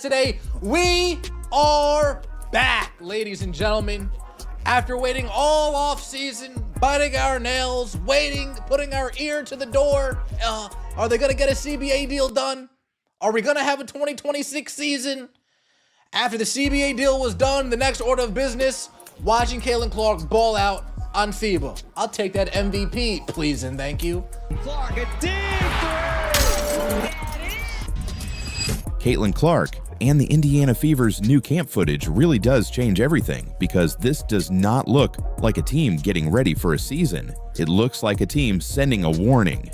Today, we are back, ladies and gentlemen. After waiting all off season, biting our nails, waiting, putting our ear to the door, are they going to get a CBA deal done? Are we going to have a 2026 season? After the CBA deal was done, the next order of business, watching Caitlin Clark ball out on FIBA. I'll take that MVP, please and thank you. Clark, a deep three! Caitlin Clark and the Indiana Fever's new camp footage really does change everything, because this does not look like a team getting ready for a season. It looks like a team sending a warning.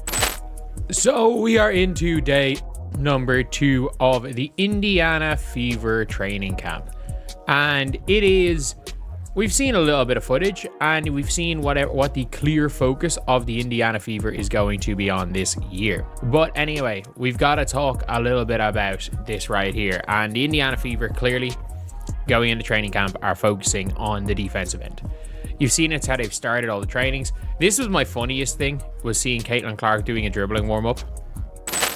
So we are into day number 2 of the Indiana Fever training camp. And we've seen a little bit of footage, and we've seen what the clear focus of the Indiana Fever is going to be on this year. But anyway, we've got to talk a little bit about this right here. And the Indiana Fever clearly going into training camp are focusing on the defensive end. You've seen it's how they've started all the trainings. This was my funniest thing, was seeing Caitlin Clark doing a dribbling warm-up.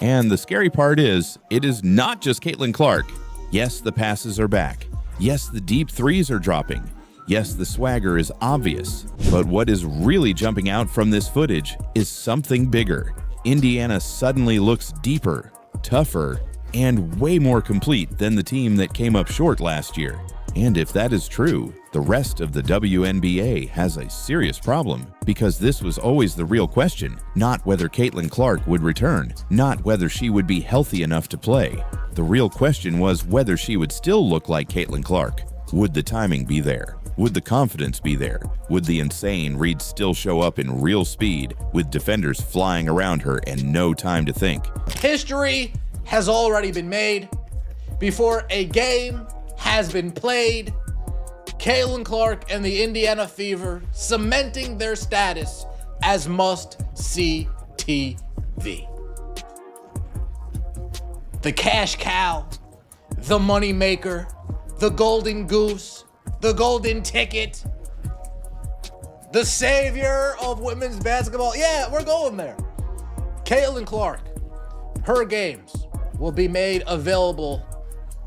And the scary part is, it is not just Caitlin Clark. Yes, the passes are back. Yes, the deep threes are dropping. Yes, the swagger is obvious, but what is really jumping out from this footage is something bigger. Indiana suddenly looks deeper, tougher, and way more complete than the team that came up short last year. And if that is true, the rest of the WNBA has a serious problem, because this was always the real question, not whether Caitlin Clark would return, not whether she would be healthy enough to play. The real question was whether she would still look like Caitlin Clark. Would the timing be there? Would the confidence be there? Would the insane Reed still show up in real speed, with defenders flying around her and no time to think? History has already been made. Before a game has been played, Caitlin Clark and the Indiana Fever cementing their status as must-see TV. The cash cow, the money maker, the golden goose, the golden ticket, the savior of women's basketball. Yeah, we're going there. Caitlin Clark, her games will be made available.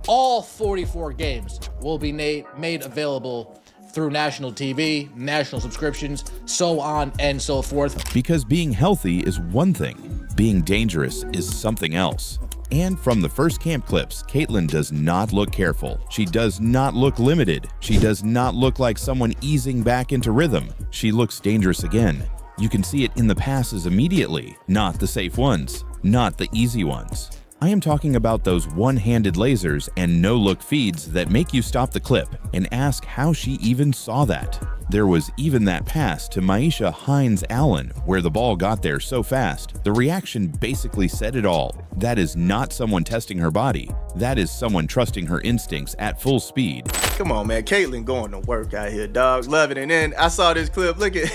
All 44 games will be made available through national TV, national subscriptions, so on and so forth. Because being healthy is one thing, being dangerous is something else. And from the first camp clips, Caitlin does not look careful. She does not look limited. She does not look like someone easing back into rhythm. She looks dangerous again. You can see it in the passes immediately, not the safe ones, not the easy ones. I am talking about those one-handed lasers and no-look feeds that make you stop the clip and ask how she even saw that. There was even that pass to Myisha Hines-Allen where the ball got there so fast. The reaction basically said it all. That is not someone testing her body. That is someone trusting her instincts at full speed. Come on, man. Caitlin going to work out here, dog. Love it. And then I saw this clip. Look at,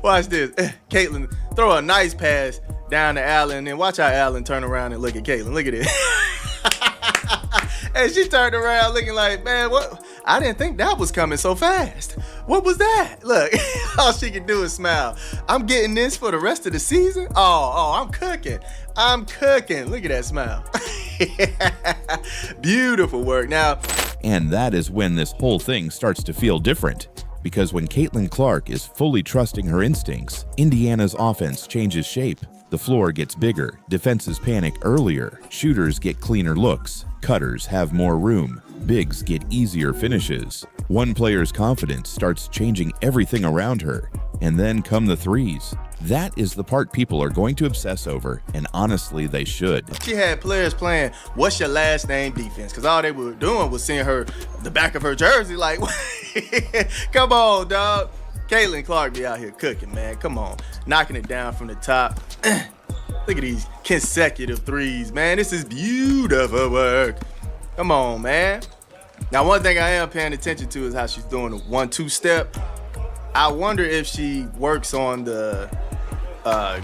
watch this. Caitlin throw a nice pass down to Allen, and then watch how Allen turn around and look at Caitlin. Look at it. And she turned around looking like, man, what? I didn't think that was coming so fast. What was that? Look, all she can do is smile. I'm getting this for the rest of the season? Oh, I'm cooking. I'm cooking. Look at that smile. Beautiful work. Now, and that is when this whole thing starts to feel different. Because when Caitlin Clark is fully trusting her instincts, Indiana's offense changes shape. The floor gets bigger, defenses panic earlier, shooters get cleaner looks, cutters have more room, bigs get easier finishes. One player's confidence starts changing everything around her, and then come the threes. That is the part people are going to obsess over, and honestly, they should. She had players playing what's your last name defense, because all they were doing was seeing her, the back of her jersey, like, come on, dog. Caitlin Clark be out here cooking, man. Come on. Knocking it down from the top. Look at these consecutive threes, man. This is beautiful work. Come on, man. Now, one thing I am paying attention to is how she's doing the 1-2 step. I wonder if she works on the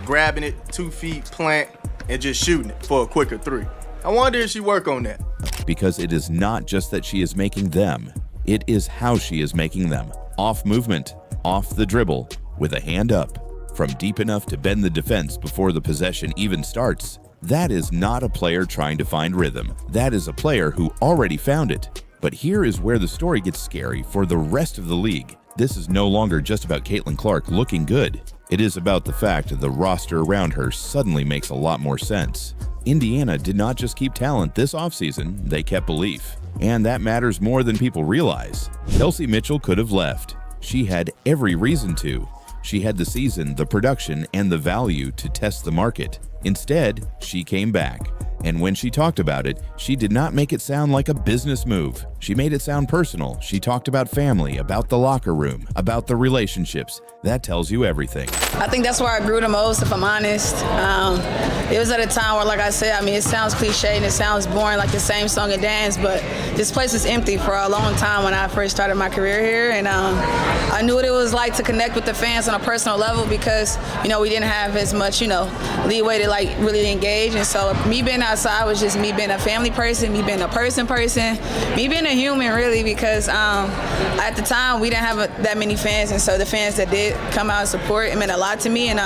grabbing it 2 feet, plant, and just shooting it for a quicker 3. I wonder if she work on that. Because it is not just that she is making them. It is how she is making them. Off movement, off the dribble, with a hand up, from deep enough to bend the defense before the possession even starts, That is not a player trying to find rhythm. That is a player who already found it. But here is where the story gets scary for the rest of the league. This is no longer just about Caitlin Clark looking good. It is about the fact that the roster around her suddenly makes a lot more sense. Indiana did not just keep talent this offseason, they kept belief. And that matters more than people realize. Kelsey Mitchell could have left. She had every reason to. She had the season, the production, and the value to test the market. Instead, she came back. And when she talked about it, she did not make it sound like a business move. She made it sound personal. She talked about family, about the locker room, about the relationships. That tells you everything. I think that's where I grew the most, if I'm honest. It was at a time where, like I said, I mean, it sounds cliche and it sounds boring, like the same song and dance, but this place was empty for a long time when I first started my career here. And I knew what it was like to connect with the fans on a personal level because, you know, we didn't have as much, you know, leeway to, like, really engage. And so me being outside was just me being a family person, me being a person, me being a human, really, because at the time we didn't have that many fans, and so the fans that did come out and support, it meant a lot to me, and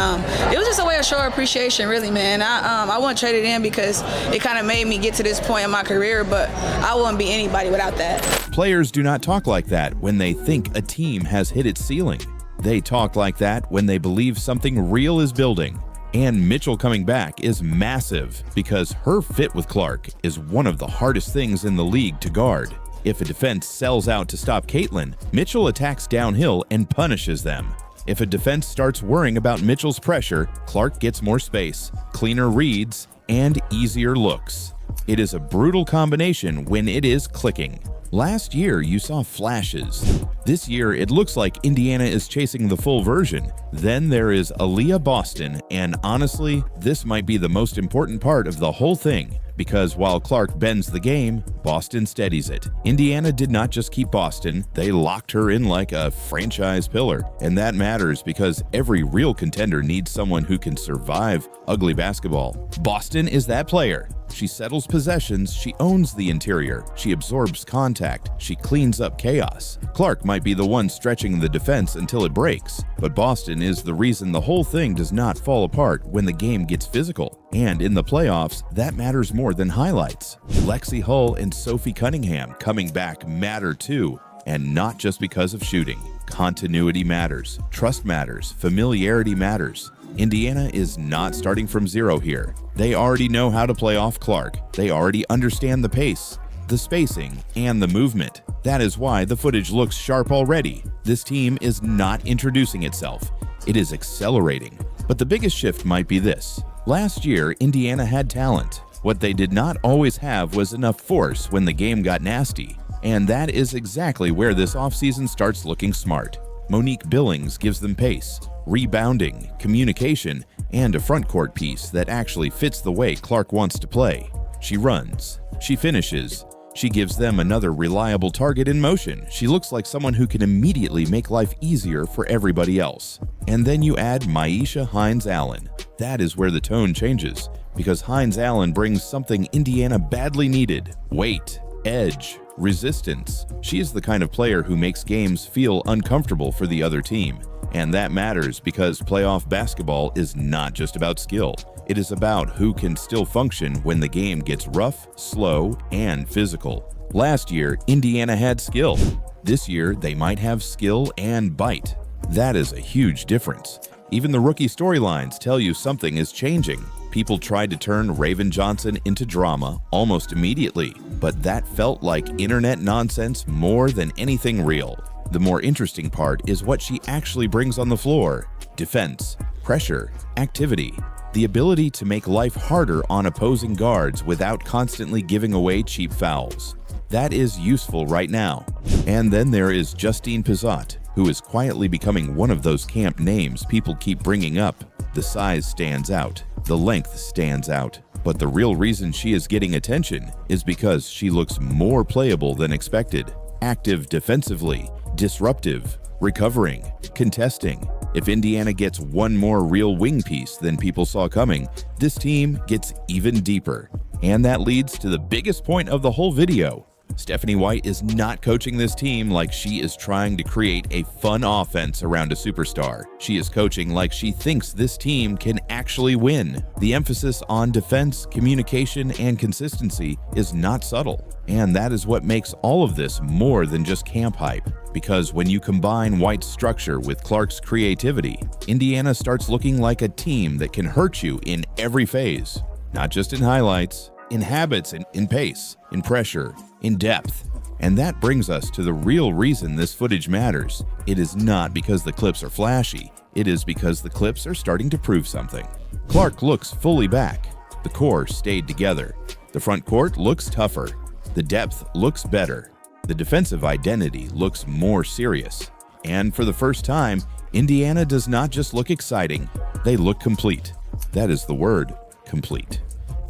it was just a way of showing appreciation, really, man. I wouldn't trade it in because it kind of made me get to this point in my career, but I wouldn't be anybody without that. Players do not talk like that when they think a team has hit its ceiling. They talk like that when they believe something real is building. And Mitchell coming back is massive because her fit with Clark is one of the hardest things in the league to guard. If a defense sells out to stop Caitlin, Mitchell attacks downhill and punishes them. If a defense starts worrying about Mitchell's pressure, Clark gets more space, cleaner reads, and easier looks. It is a brutal combination when it is clicking. Last year, you saw flashes. This year, it looks like Indiana is chasing the full version. Then there is Aaliyah Boston, and honestly, this might be the most important part of the whole thing. Because while Clark bends the game, Boston steadies it. Indiana did not just keep Boston, they locked her in like a franchise pillar. And that matters because every real contender needs someone who can survive ugly basketball. Boston is that player. She settles possessions, she owns the interior, she absorbs contact, she cleans up chaos. Clark might be the one stretching the defense until it breaks, but Boston is the reason the whole thing does not fall apart when the game gets physical. And in the playoffs, that matters more than highlights. Lexie Hull and Sophie Cunningham coming back matter too, and not just because of shooting. Continuity matters, trust matters, familiarity matters. Indiana is not starting from zero here. They already know how to play off Clark. They already understand the pace, the spacing, and the movement. That is why the footage looks sharp already. This team is not introducing itself. It is accelerating. But the biggest shift might be this. Last year, Indiana had talent. What they did not always have was enough force when the game got nasty. And that is exactly where this offseason starts looking smart. Monique Billings gives them pace, rebounding, communication, and a front court piece that actually fits the way Clark wants to play. She runs, she finishes, she gives them another reliable target in motion. She looks like someone who can immediately make life easier for everybody else. And then you add Myisha Hines-Allen. That is where the tone changes, because Hines-Allen brings something Indiana badly needed: weight, edge, resistance. She is the kind of player who makes games feel uncomfortable for the other team. And that matters because playoff basketball is not just about skill. It is about who can still function when the game gets rough, slow, and physical. Last year, Indiana had skill. This year, they might have skill and bite. That is a huge difference. Even the rookie storylines tell you something is changing. People tried to turn Raven Johnson into drama almost immediately, but that felt like internet nonsense more than anything real. The more interesting part is what she actually brings on the floor: defense, pressure, activity, the ability to make life harder on opposing guards without constantly giving away cheap fouls. That is useful right now. And then there is Justine Pissott, who is quietly becoming one of those camp names people keep bringing up. The size stands out, the length stands out, but the real reason she is getting attention is because she looks more playable than expected. Active defensively, disruptive, recovering, contesting. If Indiana gets one more real wing piece than people saw coming, this team gets even deeper. And that leads to the biggest point of the whole video. Stephanie White is not coaching this team like she is trying to create a fun offense around a superstar. She is coaching like she thinks this team can actually win. The emphasis on defense, communication, and consistency is not subtle. And that is what makes all of this more than just camp hype. Because when you combine White's structure with Clark's creativity, Indiana starts looking like a team that can hurt you in every phase. Not just in highlights, in habits, in pace, in pressure, in depth. And that brings us to the real reason this footage matters. It is not because the clips are flashy. It is because the clips are starting to prove something. Clark looks fully back. The core stayed together. The front court looks tougher. The depth looks better. The defensive identity looks more serious. And for the first time, Indiana does not just look exciting, they look complete. That is the word, complete.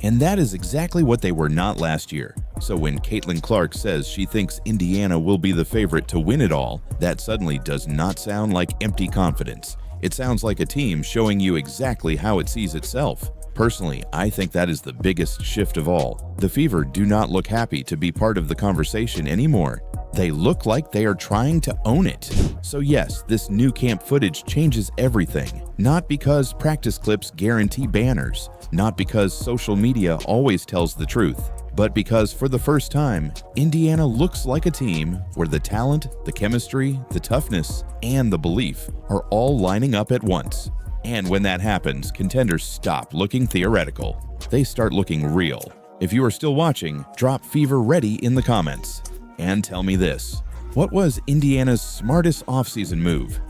And that is exactly what they were not last year. So when Caitlin Clark says she thinks Indiana will be the favorite to win it all, that suddenly does not sound like empty confidence. It sounds like a team showing you exactly how it sees itself. Personally, I think that is the biggest shift of all. The Fever do not look happy to be part of the conversation anymore. They look like they are trying to own it. So yes, this new camp footage changes everything. Not because practice clips guarantee banners, not because social media always tells the truth, but because for the first time, Indiana looks like a team where the talent, the chemistry, the toughness, and the belief are all lining up at once. And when that happens, contenders stop looking theoretical. They start looking real. If you are still watching, drop Fever Ready in the comments. And tell me this, what was Indiana's smartest offseason move?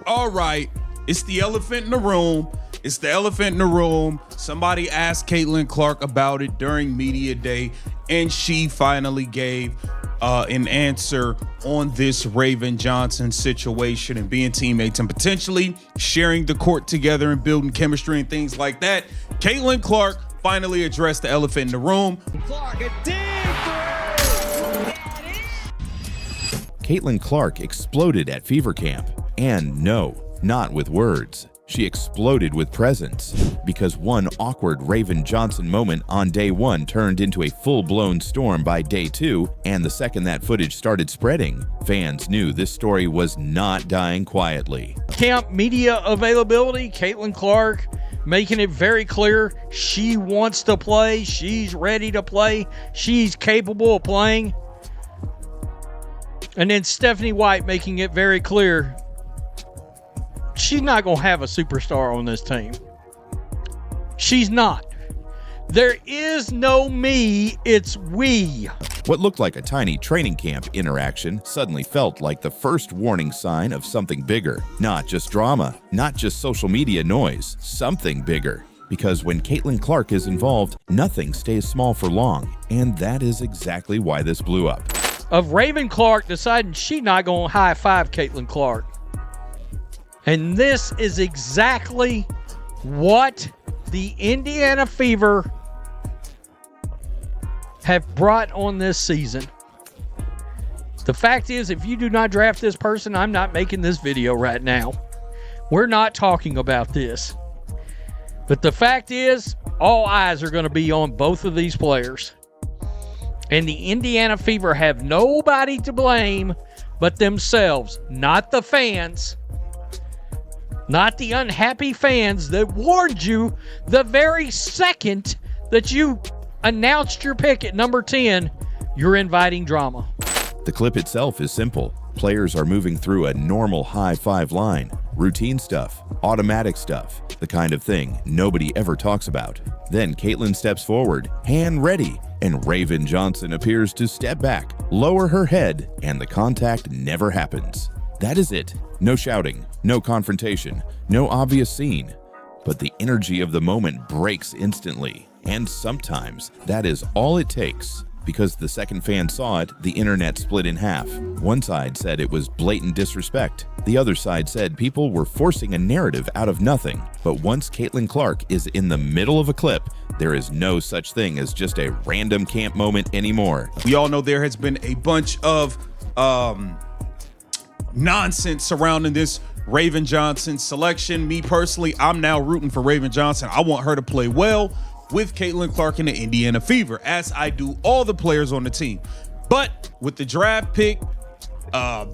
All right, it's the elephant in the room. It's the elephant in the room. Somebody asked Caitlin Clark about it during media day, and she finally gave an answer on this Raven Johnson situation and being teammates and potentially sharing the court together and building chemistry and things like that. Caitlin Clark finally addressed the elephant in the room. Clark, a deep three! Caitlin Clark exploded at Fever Camp. And no, not with words. She exploded with presence, because one awkward Raven Johnson moment on day one turned into a full-blown storm by day two, and the second that footage started spreading, fans knew this story was not dying quietly. Camp media availability, Caitlin Clark making it very clear she wants to play, she's ready to play, she's capable of playing. And then Stephanie White making it very clear she's not going to have a superstar on this team. She's not. There is no me, it's we. What looked like a tiny training camp interaction suddenly felt like the first warning sign of something bigger. Not just drama, not just social media noise, something bigger. Because when Caitlin Clark is involved, nothing stays small for long. And that is exactly why this blew up. Of Raven Clark deciding she's not going to high-five Caitlin Clark. And this is exactly what the Indiana Fever have brought on this season. The fact is, if you do not draft this person, I'm not making this video right now. We're not talking about this. But the fact is, all eyes are going to be on both of these players. And the Indiana Fever have nobody to blame but themselves, not the fans. Not the unhappy fans that warned you the very second that you announced your pick at number 10, you're inviting drama. The clip itself is simple. Players are moving through a normal high-five line. Routine stuff, automatic stuff, the kind of thing nobody ever talks about. Then Caitlin steps forward, hand ready, and Raven Johnson appears to step back, lower her head, and the contact never happens. That is it. No shouting, no confrontation, no obvious scene. But the energy of the moment breaks instantly. And sometimes that is all it takes. Because the second fan saw it, the internet split in half. One side said it was blatant disrespect. The other side said people were forcing a narrative out of nothing. But once Caitlin Clark is in the middle of a clip, there is no such thing as just a random camp moment anymore. We all know there has been a bunch of nonsense surrounding this Raven Johnson selection. Me personally, I'm now rooting for Raven Johnson. I want her to play well. with Caitlin Clark and the Indiana Fever, as I do all the players on the team. But with the draft pick,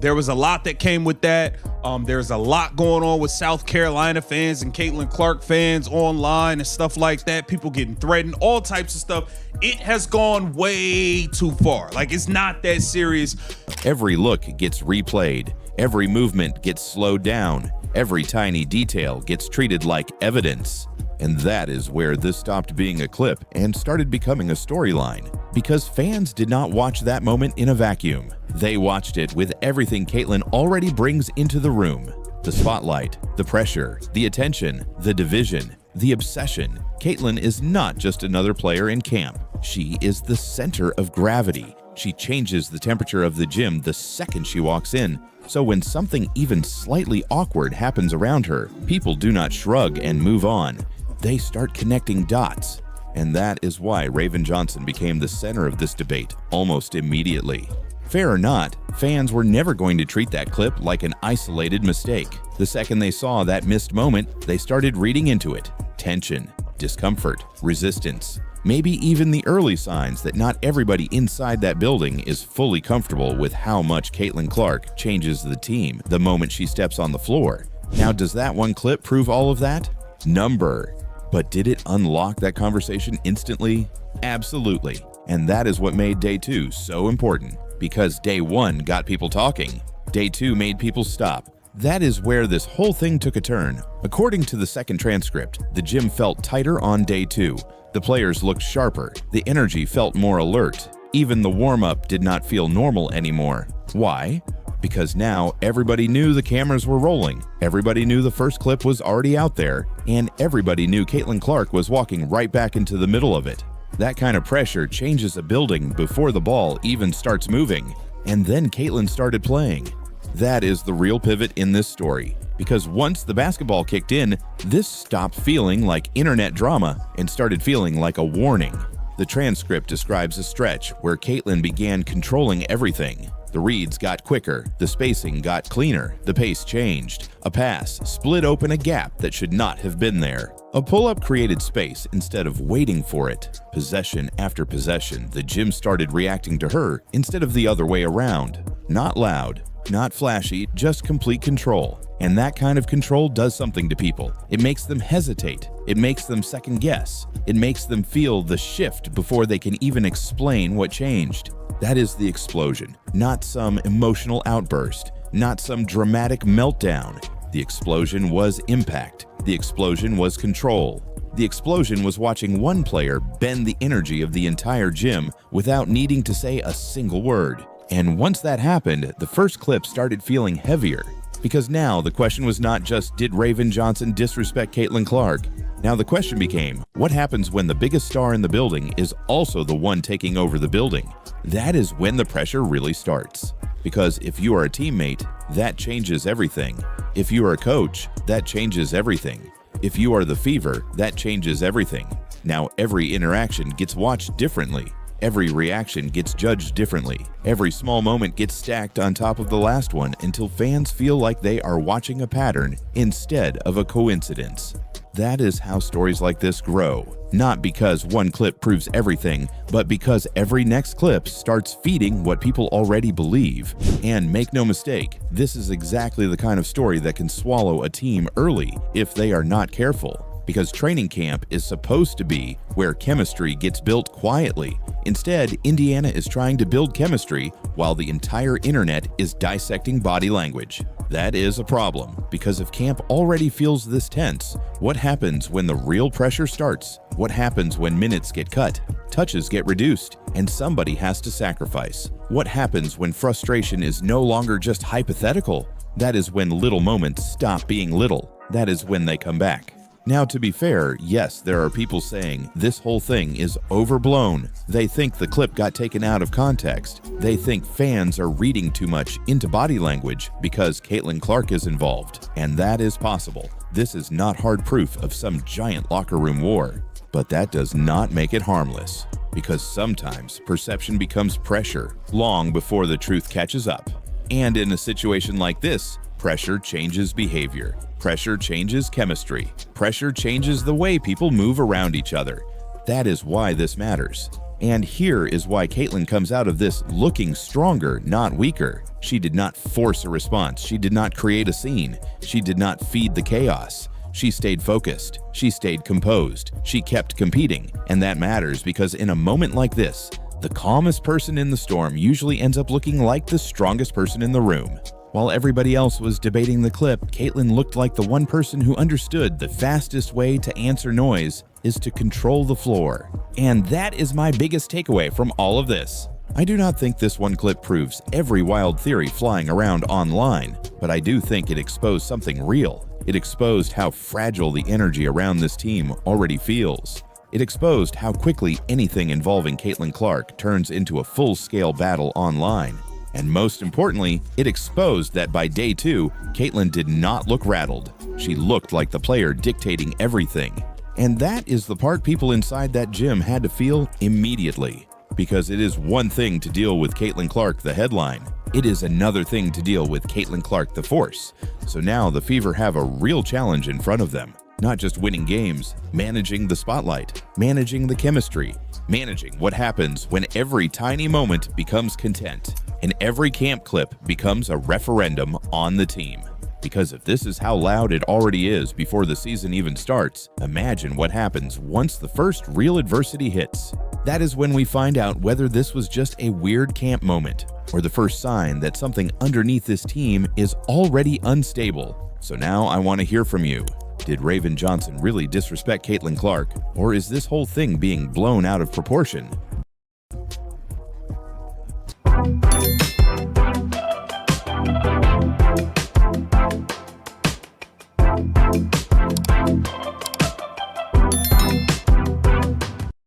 there was a lot that came with that. There's a lot going on with South Carolina fans and Caitlin Clark fans online and stuff like that. People getting threatened, all types of stuff. It has gone way too far. Like, it's not that serious. Every look gets replayed. Every movement gets slowed down. Every tiny detail gets treated like evidence. And that is where this stopped being a clip and started becoming a storyline. Because fans did not watch that moment in a vacuum. They watched it with everything Caitlin already brings into the room. The spotlight, the pressure, the attention, the division, the obsession. Caitlin is not just another player in camp. She is the center of gravity. She changes the temperature of the gym the second she walks in. So when something even slightly awkward happens around her, people do not shrug and move on. They start connecting dots. And that is why Raven Johnson became the center of this debate almost immediately. Fair or not, fans were never going to treat that clip like an isolated mistake. The second they saw that missed moment, they started reading into it. Tension, discomfort, resistance. Maybe even the early signs that not everybody inside that building is fully comfortable with how much Caitlin Clark changes the team the moment she steps on the floor. Now, does that one clip prove all of that? Number. But did it unlock that conversation instantly? Absolutely. And that is what made day 2 so important. Because day 1 got people talking. Day 2 made people stop. That is where this whole thing took a turn. According to the second transcript, the gym felt tighter on day 2. The players looked sharper. The energy felt more alert. Even the warm-up did not feel normal anymore. Why? Because now everybody knew the cameras were rolling. Everybody knew the first clip was already out there. And everybody knew Caitlin Clark was walking right back into the middle of it. That kind of pressure changes a building before the ball even starts moving. And then Caitlin started playing. That is the real pivot in this story. Because once the basketball kicked in, this stopped feeling like internet drama and started feeling like a warning. The transcript describes a stretch where Caitlin began controlling everything. The reads got quicker, the spacing got cleaner, the pace changed. A pass split open a gap that should not have been there. A pull-up created space instead of waiting for it. Possession after possession, the gym started reacting to her instead of the other way around. Not loud, not flashy, just complete control. And that kind of control does something to people. It makes them hesitate. It makes them second guess. It makes them feel the shift before they can even explain what changed. That is the explosion, not some emotional outburst, not some dramatic meltdown. The explosion was impact. The explosion was control. The explosion was watching one player bend the energy of the entire gym without needing to say a single word. And once that happened, the first clip started feeling heavier. Because now the question was not just, did Raven Johnson disrespect Caitlin Clark? Now the question became, what happens when the biggest star in the building is also the one taking over the building? That is when the pressure really starts. Because if you are a teammate, that changes everything. If you are a coach, that changes everything. If you are the Fever, that changes everything. Now every interaction gets watched differently. Every reaction gets judged differently. Every small moment gets stacked on top of the last one until fans feel like they are watching a pattern instead of a coincidence. That is how stories like this grow. Not because one clip proves everything, but because every next clip starts feeding what people already believe. And make no mistake, this is exactly the kind of story that can swallow a team early if they are not careful. Because training camp is supposed to be where chemistry gets built quietly. Instead, Indiana is trying to build chemistry while the entire internet is dissecting body language. That is a problem, because if camp already feels this tense, what happens when the real pressure starts? What happens when minutes get cut, touches get reduced, and somebody has to sacrifice? What happens when frustration is no longer just hypothetical? That is when little moments stop being little. That is when they come back. Now, to be fair, yes, there are people saying this whole thing is overblown. They think the clip got taken out of context. They think fans are reading too much into body language because Caitlin Clark is involved. And that is possible. This is not hard proof of some giant locker room war. But that does not make it harmless. Because sometimes perception becomes pressure long before the truth catches up. And in a situation like this, pressure changes behavior. Pressure changes chemistry. Pressure changes the way people move around each other. That is why this matters. And here is why Caitlin comes out of this looking stronger, not weaker. She did not force a response. She did not create a scene. She did not feed the chaos. She stayed focused. She stayed composed. She kept competing. And that matters because in a moment like this, the calmest person in the storm usually ends up looking like the strongest person in the room. While everybody else was debating the clip, Caitlin looked like the one person who understood the fastest way to answer noise is to control the floor. And that is my biggest takeaway from all of this. I do not think this one clip proves every wild theory flying around online, but I do think it exposed something real. It exposed how fragile the energy around this team already feels. It exposed how quickly anything involving Caitlin Clark turns into a full-scale battle online. And most importantly, it exposed that by day 2, Caitlin did not look rattled. She looked like the player dictating everything. And that is the part people inside that gym had to feel immediately. Because it is one thing to deal with Caitlin Clark, the headline. It is another thing to deal with Caitlin Clark, the force. So now the Fever have a real challenge in front of them. Not just winning games, managing the spotlight, managing the chemistry, managing what happens when every tiny moment becomes content and every camp clip becomes a referendum on the team. Because if this is how loud it already is before the season even starts, imagine what happens once the first real adversity hits. That is when we find out whether this was just a weird camp moment or the first sign that something underneath this team is already unstable. So now I want to hear from you. Did Raven Johnson really disrespect Caitlin Clark, or is this whole thing being blown out of proportion?